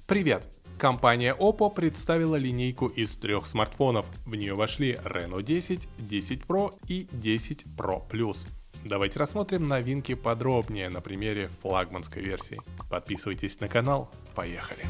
Привет! Компания Oppo представила линейку из трех смартфонов. В нее вошли Reno 10, 10 Pro и 10 Pro Plus. Давайте рассмотрим новинки подробнее на примере флагманской версии. Подписывайтесь на канал, поехали!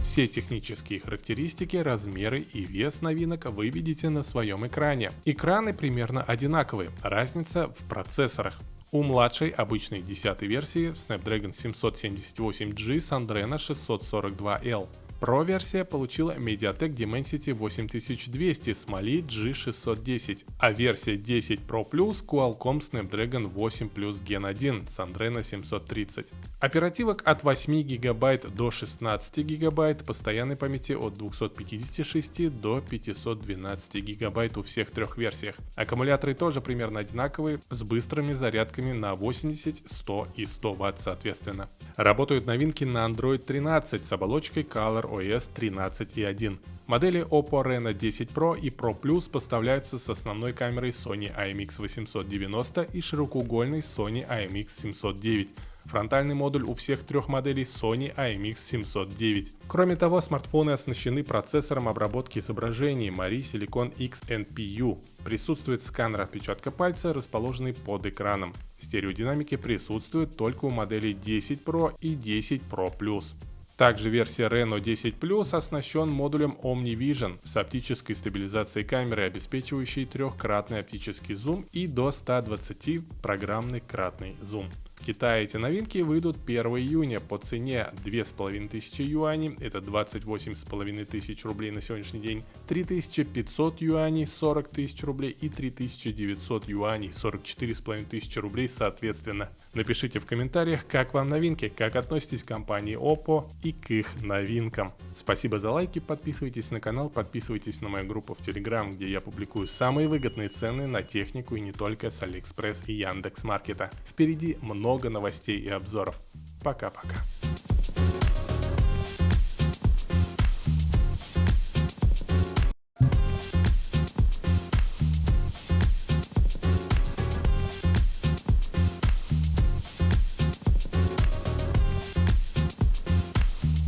Все технические характеристики, размеры и вес новинок вы видите на своем экране. Экраны примерно одинаковые, разница в процессорах. У младшей обычной 10 версии Snapdragon 778G с Adreno 642L. Pro версия получила MediaTek Dimensity 8200 с Mali G610, а версия 10 Pro Plus Qualcomm Snapdragon 8 Plus Gen 1 с Adreno 730. Оперативок от 8 ГБ до 16 ГБ, постоянной памяти от 256 до 512 ГБ у всех трех версиях. Аккумуляторы тоже примерно одинаковые, с быстрыми зарядками на 80, 100 и 100 Вт соответственно. Работают новинки на Android 13 с оболочкой ColorOS 13.1. Модели Oppo Reno 10 Pro и Pro Plus поставляются с основной камерой Sony IMX890 и широкоугольной Sony IMX709. Фронтальный модуль у всех трех моделей Sony IMX709. Кроме того, смартфоны оснащены процессором обработки изображений Mari Silicon X NPU. Присутствует сканер отпечатка пальца, расположенный под экраном. Стереодинамики присутствуют только у моделей 10 Pro и 10 Pro Plus. Также версия Reno 10 Plus оснащен модулем OmniVision с оптической стабилизацией камеры, обеспечивающей трехкратный оптический зум и до 120 программный кратный зум. В Китае эти новинки выйдут 1 июня по цене 2500 юаней, это 28,5 тысяч рублей на сегодняшний день, 3500 юаней, 40 тысяч рублей и 3900 юаней, 44,5 тысячи рублей соответственно. Напишите в комментариях, как вам новинки, как относитесь к компании Oppo и к их новинкам. Спасибо за лайки, подписывайтесь на канал, подписывайтесь на мою группу в Telegram, где я публикую самые выгодные цены на технику и не только с AliExpress и Яндекс.Маркета. Впереди много новостей и обзоров. Пока-пока.